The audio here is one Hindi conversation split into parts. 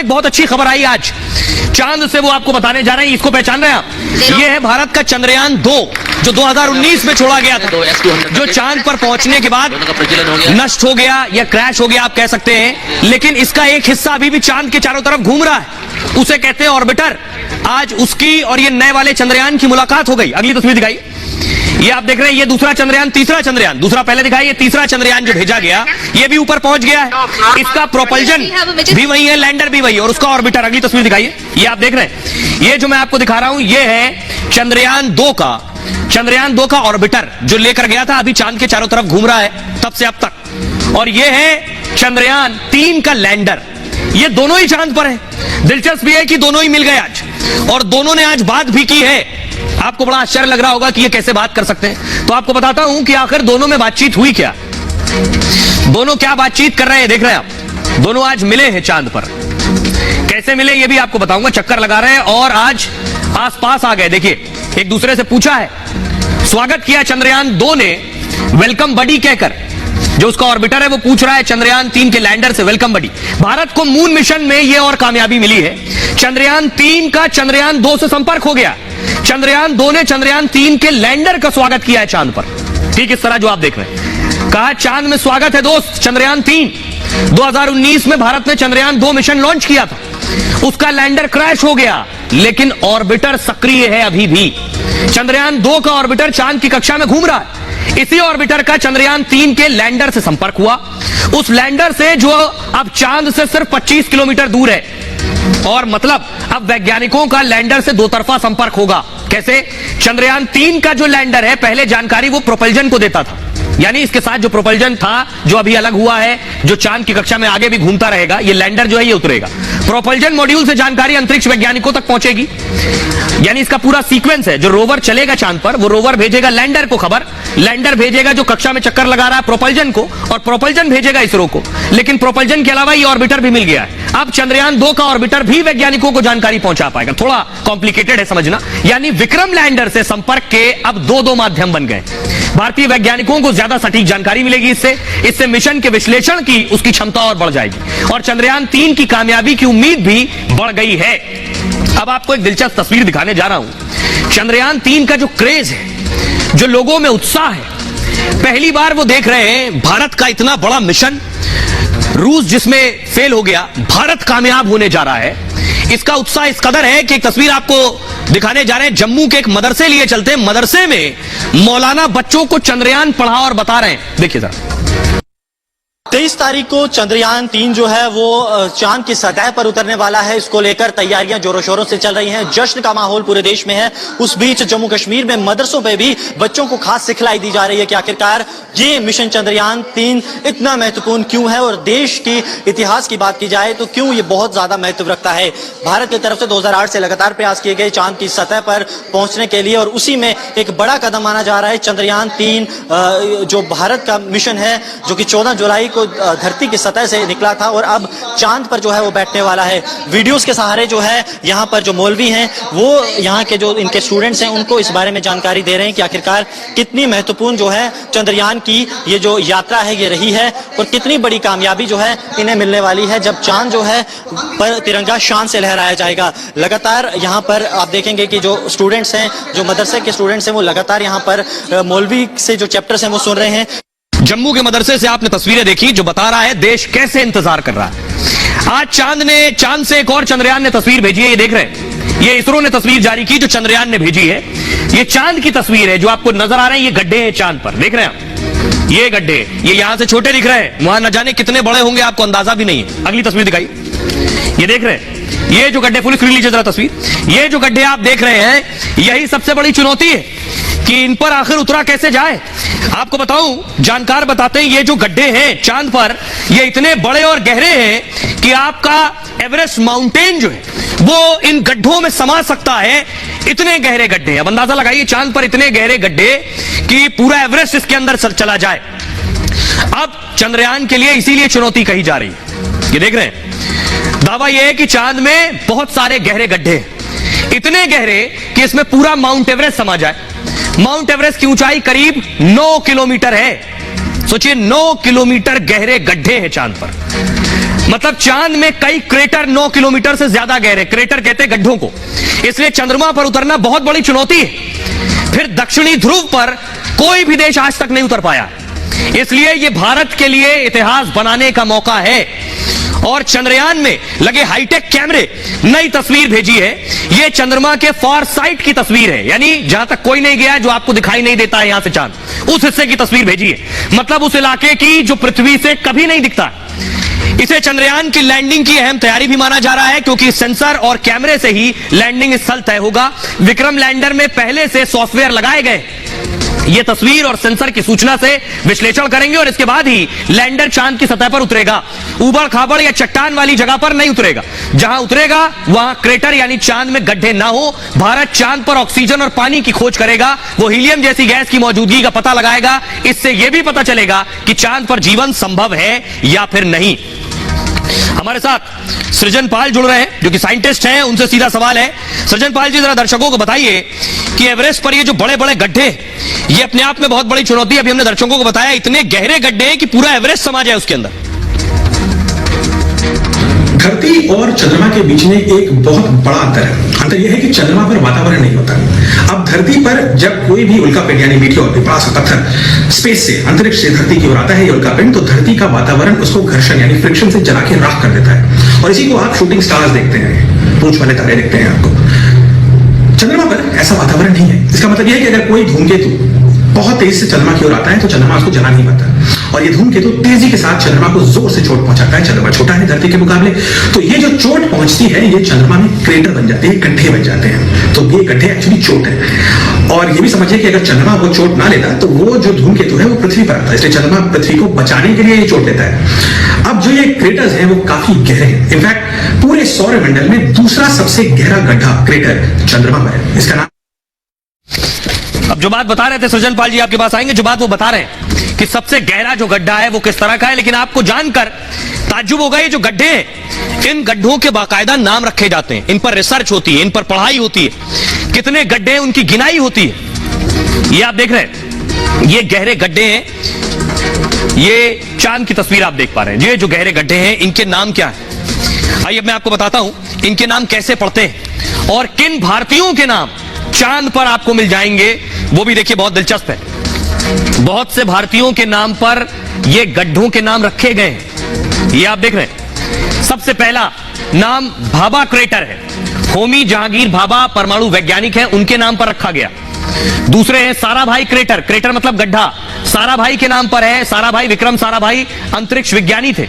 एक बहुत अच्छी खबर आई आज चांद से, वो आपको बताने जा रहे हैं। इसको पहचान रहे हैं आप? ये है भारत का चंद्रयान 2 जो 2019 में छोड़ा गया था, जो चांद पर पहुंचने के बाद नष्ट हो गया या क्रैश हो गया आप कह सकते हैं, लेकिन इसका एक हिस्सा अभी भी चांद के चारों तरफ घूम रहा है, उसे कहते हैं ऑर्बिटर। आज उसकी और ये नए वाले चंद्रयान की मुलाकात हो गई। अगली तस्वीर दिखाई, ये आप देख रहे हैं, ये दूसरा चंद्रयान, तीसरा चंद्रयान, दूसरा पहले दिखाई, ये तीसरा चंद्रयान जो भेजा गया ये भी ऊपर पहुंच गया है। इसका प्रोपल्जन भी वही है, लैंडर भी वही है, और उसका ऑर्बिटर। अगली तस्वीर दिखाइए, ये आप देख रहे हैं, ये जो मैं आपको दिखा रहा हूं ये है चंद्रयान 2 का ऑर्बिटर जो लेकर गया था, अभी चांद के चारों तरफ घूम रहा है तब से अब तक। और ये है चंद्रयान 3 का लैंडर, ये दोनों ही चांद पर है। दिलचस्प ये है कि दोनों ही मिल गए आज, और दोनों ने आज बात भी की है। आपको बड़ा आश्चर्य लग रहा होगा कि ये कैसे बात कर सकते हैं, तो आपको बताता हूं कि आखिर दोनों में बातचीत हुई क्या, दोनों क्या बातचीत कर रहे हैं। देख रहे हैं आप, दोनों आज मिले हैं चांद पर। कैसे मिले ये भी आपको बताऊंगा। चक्कर लगा रहे हैं और आज आसपास आ गए। देखिए, एक दूसरे से पूछा है, स्वागत किया चंद्रयान 2 ने वेलकम बडी कहकर। जो उसका ऑर्बिटर है वो पूछ रहा है चंद्रयान 3 के लैंडर से, वेलकम बडी। भारत को मून मिशन में ये और कामयाबी मिली है, चंद्रयान 3 का चंद्रयान 2 से संपर्क हो गया। चंद्रयान 2 ने चंद्रयान 3 के लैंडर का स्वागत किया है चांद पर। ठीक इस तरह जो आप देख रहे हैं, कहा चांद में स्वागत है दोस्त चंद्रयान 3। 2019 में भारत ने चंद्रयान 2 मिशन लॉन्च किया था, उसका लैंडर क्रैश हो गया, लेकिन ऑर्बिटर सक्रिय है अभी भी। चंद्रयान 2 का ऑर्बिटर चांद की कक्षा में घूम रहा है। इसी ऑर्बिटर का चंद्रयान 3 के लैंडर से संपर्क हुआ, उस लैंडर से जो अब चांद से सिर्फ 25 किलोमीटर दूर है। और मतलब अब वैज्ञानिकों का लैंडर से दो तरफा संपर्क होगा। कैसे? चंद्रयान 3 का जो लैंडर है, पहले जानकारी वो प्रोपल्जन को देता था, यानी इसके साथ जो प्रोपल्जन था जो अभी अलग हुआ है, जो चांद की कक्षा में आगे भी घूमता रहेगा, ये लैंडर जो है ये उतरेगा। प्रोपल्जन मॉड्यूल से जानकारी अंतरिक्ष वैज्ञानिकों तक पहुंचेगी, यानी इसका पूरा सीक्वेंस है। जो रोवर चलेगा चांद पर, वो रोवर भेजेगा लैंडर को खबर, लैंडर भेजेगा जो कक्षा में चक्कर लगा रहा है प्रोपल्जन को, और प्रोपल्जन भेजेगा इसरो को। लेकिन प्रोपल्जन के अलावा ये ऑर्बिटर भी मिल गया है। अब चंद्रयान 2 का ऑर्बिटर भी वैज्ञानिकों को जानकारी पहुंचा पाएगा। थोड़ा कॉम्प्लिकेटेड है समझना, यानी विक्रम लैंडर से संपर्क के अब दो माध्यम बन गए। भारतीय वैज्ञानिकों को ज्यादा सटीक जानकारी मिलेगी इससे मिशन के विश्लेषण की उसकी क्षमता और बढ़ जाएगी, और चंद्रयान 3 की कामयाबी की उम्मीद भी बढ़ गई है। अब आपको एक दिलचस्प तस्वीर दिखाने जा रहा हूं। चंद्रयान 3 का जो क्रेज है, जो लोगों में उत्साह है, पहली बार वो देख रहे हैं भारत का इतना बड़ा मिशन, रूस जिसमें फेल हो गया, भारत कामयाब होने जा रहा है। इसका उत्साह इस कदर है कि एक तस्वीर आपको दिखाने जा रहे हैं। जम्मू के एक मदरसे लिए चलते हैं, मदरसे में मौलाना बच्चों को चंद्रयान पढ़ा और बता रहे हैं। देखिए जरा। 23 तारीख को चंद्रयान 3 जो है वो चांद की सतह पर उतरने वाला है। इसको लेकर तैयारियां जोरों शोरों से चल रही हैं, जश्न का माहौल पूरे देश में है। उस बीच जम्मू कश्मीर में मदरसों पे भी बच्चों को खास सिखलाई दी जा रही है कि आखिरकार ये मिशन चंद्रयान 3 इतना महत्वपूर्ण क्यों है, और देश की इतिहास की बात की जाए तो क्यों ये बहुत ज्यादा महत्व रखता है। भारत की तरफ से 2008 से लगातार प्रयास किए गए चांद की सतह पर पहुंचने के लिए, और उसी में एक बड़ा कदम माना जा रहा है चंद्रयान 3 जो भारत का मिशन है, जो कि 14 जुलाई को धरती की सतह से निकला था और अब चांद पर जो है वो बैठने वाला है। वीडियोस के सहारे जो है यहाँ पर जो मौलवी हैं वो यहाँ के जो इनके स्टूडेंट्स हैं उनको इस बारे में जानकारी दे रहे हैं कि आखिरकार कितनी महत्वपूर्ण जो है चंद्रयान की ये जो यात्रा है ये रही है, और कितनी बड़ी कामयाबी जो है इन्हें मिलने वाली है जब चांद जो है पर तिरंगा शान से लहराया जाएगा। लगातार यहाँ पर आप देखेंगे कि जो स्टूडेंट्स हैं, जो मदरसे के स्टूडेंट्स हैं, वो लगातार यहाँ पर मौलवी से जो चैप्टर्स हैं वो सुन रहे हैं। जम्मू के मदरसे से आपने तस्वीरें देखी जो बता रहा है देश कैसे इंतजार कर रहा है। आज चांद से एक और चंद्रयान ने तस्वीर भेजी है, ये देख रहे हैं, ये इसरो ने तस्वीर जारी की जो चंद्रयान ने भेजी है। ये चांद की तस्वीर है, जो आपको नजर आ रहे हैं ये गड्ढे हैं चांद पर, देख रहे हैं आप, ये गड्ढे, ये यहां से छोटे दिख रहे हैं, वहां न जाने कितने बड़े होंगे आपको अंदाजा भी नहीं है। अगली तस्वीर दिखाई, ये देख रहे हैं, ये जो गड्ढे, पुलिस लीजिए जरा तस्वीर, ये जो गड्ढे आप देख रहे हैं, यही सबसे बड़ी चुनौती है कि इन पर आखिर उतरा कैसे जाए। आपको बताऊं, जानकार बताते हैं ये जो गड्ढे हैं चांद पर, ये इतने बड़े और गहरे हैं कि आपका एवरेस्ट माउंटेन जो है वो इन गड्ढों में समा सकता है। इतने गहरे गड्ढे, अब अंदाजा लगाइए चांद पर इतने गहरे गड्ढे कि पूरा एवरेस्ट इसके अंदर चला जाए। अब चंद्रयान के लिए इसीलिए चुनौती कही जा रही है। ये देख रहे हैं, दावा यह है कि चांद में बहुत सारे गहरे गड्ढे, इतने गहरे कि इसमें पूरा माउंट एवरेस्ट समा जाए। माउंट एवरेस्ट की ऊंचाई करीब 9 किलोमीटर है। सोचिए, 9 किलोमीटर गहरे गड्ढे हैं चांद पर। मतलब चांद में कई क्रेटर 9 किलोमीटर से ज्यादा गहरे, क्रेटर कहते हैं गड्ढों को, इसलिए चंद्रमा पर उतरना बहुत बड़ी चुनौती है। फिर दक्षिणी ध्रुव पर कोई भी देश आज तक नहीं उतर पाया, इसलिए यह भारत के लिए इतिहास बनाने का मौका है। और चंद्रयान में लगे हाईटेक कैमरे नई तस्वीर भेजी है। यह चंद्रमा के फार साइड की तस्वीर है, यानी जहां तक कोई नहीं गया, जो आपको दिखाई नहीं देता है यहां से चांद, उस हिस्से की तस्वीर भेजी है। मतलब उस इलाके की जो पृथ्वी से कभी नहीं दिखता। इसे चंद्रयान की लैंडिंग की अहम तैयारी भी माना जा रहा है, क्योंकि सेंसर और कैमरे से ही लैंडिंग स्थल तय होगा। विक्रम लैंडर में पहले से सॉफ्टवेयर लगाए गए, यह तस्वीर और सेंसर की सूचना से विश्लेषण करेंगे और इसके बाद ही लैंडर चांद की सतह पर उतरेगा। उबड़ खाबड़ या चट्टान वाली जगह पर नहीं उतरेगा, जहां उतरेगा वहां क्रेटर यानी चांद में गड्ढे ना हो। भारत चांद पर ऑक्सीजन और पानी की खोज करेगा, वो हीलियम जैसी गैस की मौजूदगी का पता लगाएगा। इससे यह भी पता चलेगा कि चांद पर जीवन संभव है या फिर नहीं। हमारे साथ सृजन पाल जुड़ रहे हैं, जो कि साइंटिस्ट हैं। उनसे सीधा सवाल है, सृजन पाल जी जरा दर्शकों को बताइए कि एवरेस्ट पर ये जो बड़े बड़े गड्ढे, ये अपने आप में बहुत बड़ी चुनौती है। अभी हमने दर्शकों को बताया इतने गहरे गड्ढे हैं कि पूरा एवरेस्ट समा जाए उसके अंदर। धरती और चंद्रमा के बीच में एक बहुत बड़ा अंतर है। अंतर यह है कि चंद्रमा पर वातावरण नहीं होता। अब धरती पर जब कोई भी उल्कापिंड यानी मीटियोर, बड़ा सा पत्थर स्पेस से, अंतरिक्ष से धरती की ओर आता है, ये उल्कापिंड, तो धरती का वातावरण उसको घर्षण यानी फ्रिक्शन से जला के राख कर देता है। और इसी को आप शूटिंग स्टार्स देखते हैं, पूंछ वाले तारे देखते हैं आपको। चंद्रमा पर ऐसा वातावरण नहीं है। इसका मतलब यह है कि अगर कोई धूमकेतु बहुत तेज से चंद्रमा की ओर आता है तो चंद्रमा उसको जला नहीं पाता, और ये धूमकेतु तेजी के साथ चंद्रमा को जोर से चोट पहुंचाता है। चंद्रमा छोटा है धरती के मुकाबले, तो ये जो चोट पहुंचती है, ये चंद्रमा में क्रेटर बन जाते हैं, गड्ढे बन जाते हैं। तो ये गड्ढे एक्चुअली चोट है। और ये भी समझिए कि अगर चंद्रमा वो चोट ना लेता तो वो जो धूमकेतु है वो पृथ्वी पर आता है, इसलिए चंद्रमा पृथ्वी को बचाने के लिए ये चोट लेता है। अब जो ये क्रेटर्स हैं वो काफी गहरे हैं। इनफैक्ट पूरे सौरमंडल में दूसरा सबसे गहरा गड्ढा क्रेटर चंद्रमा पर है। इसका नाम, अब जो बात बता रहे थे सृजन पाल जी, आपके पास आएंगे, जो बात वो बता रहे हैं कि सबसे गहरा जो गड्ढा है वो किस तरह का है, लेकिन आपको जानकर ताज्जुब होगा, ये जो गड्ढे हैं, इन गड्ढों के बाकायदा नाम रखे जाते हैं, इन पर रिसर्च होती है, इन पर पढ़ाई होती है, कितने गड्ढे हैं उनकी गिनाई होती है। ये आप देख रहे हैं, ये गहरे गड्ढे हैं, ये चांद की तस्वीर आप देख पा रहे हैं। ये जो गहरे गड्ढे हैं, इनके नाम क्या है, आइए मैं आपको बताता हूं इनके नाम कैसे पढ़ते हैं और किन भारतीयों के नाम चांद पर आपको मिल जाएंगे, वो भी देखिए बहुत दिलचस्प है। बहुत से भारतीयों के नाम पर ये गड्ढों के नाम रखे गए हैं, ये आप देख रहे हैं। सबसे पहला नाम भाभा क्रेटर है, होमी जहांगीर भाभा परमाणु वैज्ञानिक हैं, उनके नाम पर रखा गया। दूसरे हैं साराभाई क्रेटर, क्रेटर मतलब गड्ढा, साराभाई के नाम पर है। साराभाई, विक्रम साराभाई अंतरिक्ष विज्ञानी थे।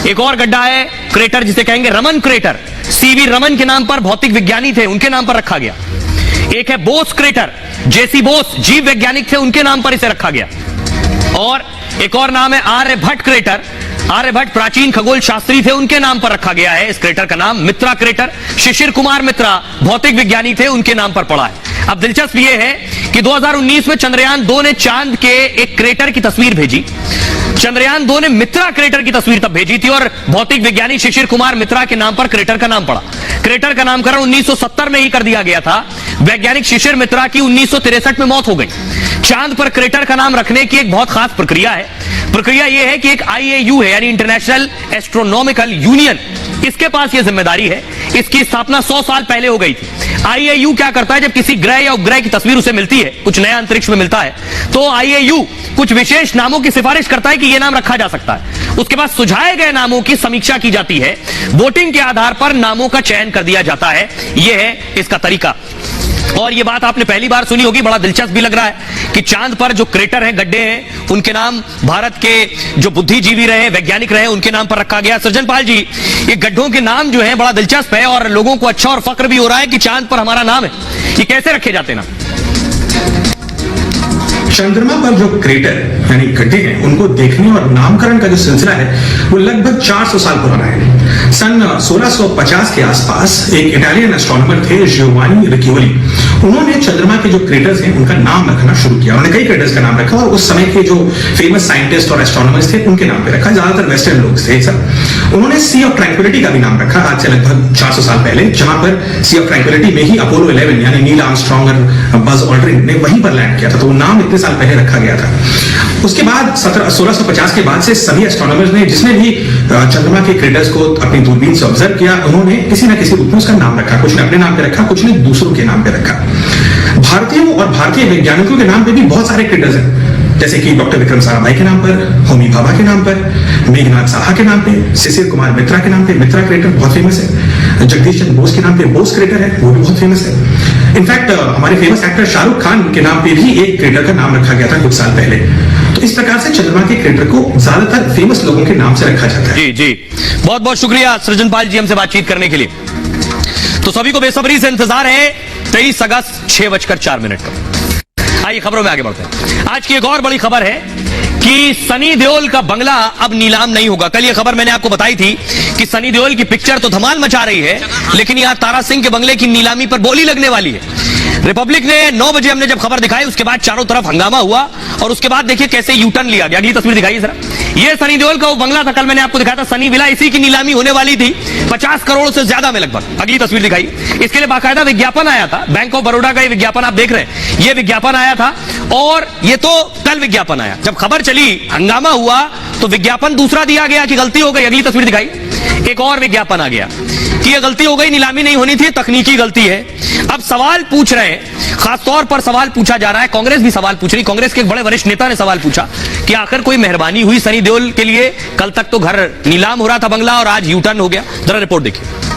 एक और गड्ढा है क्रेटर जिसे कहेंगे रमन क्रेटर, सीवी रमन के नाम पर भौतिक विज्ञानी थे, उनके नाम पर रखा गया। एक है बोस क्रेटर, जेसी बोस जीव वैज्ञानिक थे, उनके नाम पर इसे रखा गया। और एक और नाम है आर्यभट्ट क्रेटर, आर्यभट्ट प्राचीन खगोल शास्त्री थे, उनके नाम पर रखा गया है इस क्रेटर का नाम। मित्रा क्रेटर, शिशिर कुमार मित्रा भौतिक विज्ञानी थे, उनके नाम पर पड़ा है। अब दिलचस्प यह है कि 2019 में चंद्रयान 2 ने चांद के एक क्रेटर की तस्वीर भेजी। चंद्रयान 2 ने मित्रा क्रेटर की तस्वीर तब भेजी थी और भौतिक विज्ञानी शिशिर कुमार मित्रा के नाम पर क्रेटर का नाम पड़ा। क्रेटर का नामकरण 1970 में ही कर दिया गया था। वैज्ञानिक शिशिर मित्रा की 1963 में मौत हो गई। चांद पर क्रेटर का नाम रखने की एक बहुत खास प्रक्रिया है। प्रक्रिया यह है कि एक IAU है, यानी इंटरनेशनल एस्ट्रोनॉमिकल यूनियन, इसके पास यह जिम्मेदारी है। इसकी स्थापना 100 साल पहले हो गई थी। IAU क्या करता है, जब किसी ग्रह या उपग्रह की तस्वीर उसे मिलती है, कुछ नया अंतरिक्ष में मिलता है, तो IAU कुछ विशेष नामों की सिफारिश करता है कि यह नाम रखा जा सकता है। उसके बाद सुझाए गए नामों की समीक्षा की जाती है, वोटिंग के आधार पर नामों का चयन कर दिया जाता है। यह है इसका तरीका। और यह बात आपने पहली बार सुनी होगी, बड़ा दिलचस्प भी लग रहा है कि चांद पर जो क्रेटर हैं, गड्ढे हैं, उनके नाम भारत के जो बुद्धिजीवी रहे, वैज्ञानिक रहे, उनके नाम पर रखा गया। सृजन पाल जी, ये गड्ढों के नाम जो हैं बड़ा दिलचस्प है और लोगों को अच्छा और फक्र भी हो रहा है कि चांद पर हमारा नाम है। ये कैसे रखे जाते हैं नाम? चंद्रमा पर जो क्रेटर यानी गड्ढे हैं, उनको देखने और नामकरण का जो सिलसिला है वो लगभग 400 साल पुराना है। सन 1650 के आसपास एक इटालियन एस्ट्रोनॉमर थे, जियोवानी रिक्यूवली। उन्होंने चंद्रमा के जो क्रेटर्स हैं उनका नाम रखना शुरू किया। उन्होंने कई क्रेटर्स का नाम रखा और उस समय के जो फेमस साइंटिस्ट और एस्ट्रोनॉमर्स थे उनके नाम पे रखा, ज्यादातर वेस्टर्न लोग थे सब। उन्होंने सी ऑफ ट्रैंक्विलिटी का भी नाम रखा आज से लगभग 400 साल पहले, जहां पर सी ऑफ ट्रैंक्विलिटी में ही अपोलो 11 यानी नील आर्मस्ट्रांग और बज ऑल्ड्रिन ने वहीं पर लैंड किया था, तो वो नाम इतने साल पहले रखा गया था। उसके बाद 1650 के बाद से सभी एस्ट्रोनॉमर्स ने, जिसने भी चंद्रमा के क्रेटर्स को अपनी दूरबीन से ऑब्जर्व किया, उन्होंने किसी न किसी रूप में उसका नाम रखा। कुछ ने अपने नाम पे रखा, कुछ ने दूसरों के नाम पे रखा। भारतीयों और भारतीय वैज्ञानिकों के नाम पे भी बहुत सारे क्रेटर्स हैं, जैसे कि डॉक्टर विक्रम साराभाई के नाम पर, होमी भाभा के नाम पर, मेघनाथ साहा के नाम पे, शिशिर कुमार मित्रा के नाम पे, मित्रा क्रेटर बहुत फेमस है, जगदीश चंद्र बोस के नाम पे बोस क्रेटर है, वो भी बहुत फेमस है। इनफैक्ट हमारे फेमस एक्टर शाहरुख खान के नाम पे भी एक क्रेटर का नाम रखा गया था कुछ साल पहले। तो इस प्रकार से चंद्रमा के क्रेटर को ज्यादातर फेमस लोगों के नाम से रखा जाता है। जी जी, बहुत बहुत शुक्रिया सृजनपाल जी हमसे बातचीत करने के लिए। तो सभी को बेसब्री से इंतजार है 23 अगस्त 6:04 का। आइए खबरों में आगे बढ़ते हैं। आज की एक और बड़ी खबर है कि सनी देओल का बंगला अब नीलाम नहीं होगा। कल ये खबर मैंने आपको बताई थी कि सनी देओल की पिक्चर तो धमाल मचा रही है, लेकिन यहां तारा सिंह के बंगले की नीलामी पर बोली लगने वाली है। रिपब्लिक ने 9 बजे हमने जब खबर दिखाई, उसके बाद चारों तरफ हंगामा हुआ और उसके बाद देखिए कैसे यू टर्न लिया गया। अगली तस्वीर दिखाइए जरा। ये सनी देओल का वो बंगला था, कल मैंने आपको दिखाया था सनी विला, इसी की नीलामी होने वाली थी 50 करोड़ से ज्यादा में लगभग। अगली तस्वीर दिखाइए। इसके लिए बाकायदा विज्ञापन आया था, बैंक ऑफ बड़ौदा का ये विज्ञापन आप देख रहे हैं, ये विज्ञापन आया था और ये तो कल विज्ञापन आया। जब खबर चली, हंगामा हुआ, तो विज्ञापन दूसरा दिया गया कि गलती हो गई। अगली तस्वीर दिखाई। एक और विज्ञापन आ गया कि ये गलती हो गई, नीलामी नहीं होनी थी, तकनीकी गलती है। अब सवाल पूछ रहे हैं, खासतौर पर सवाल पूछा जा रहा है, कांग्रेस भी सवाल पूछ रही। कांग्रेस के एक बड़े वरिष्ठ नेता ने सवाल पूछा कि आखिर कोई मेहरबानी हुई सनी देओल के लिए? कल तक तो घर नीलाम हो रहा था बंगला और आज यू टर्न हो गया। जरा रिपोर्ट देखिए।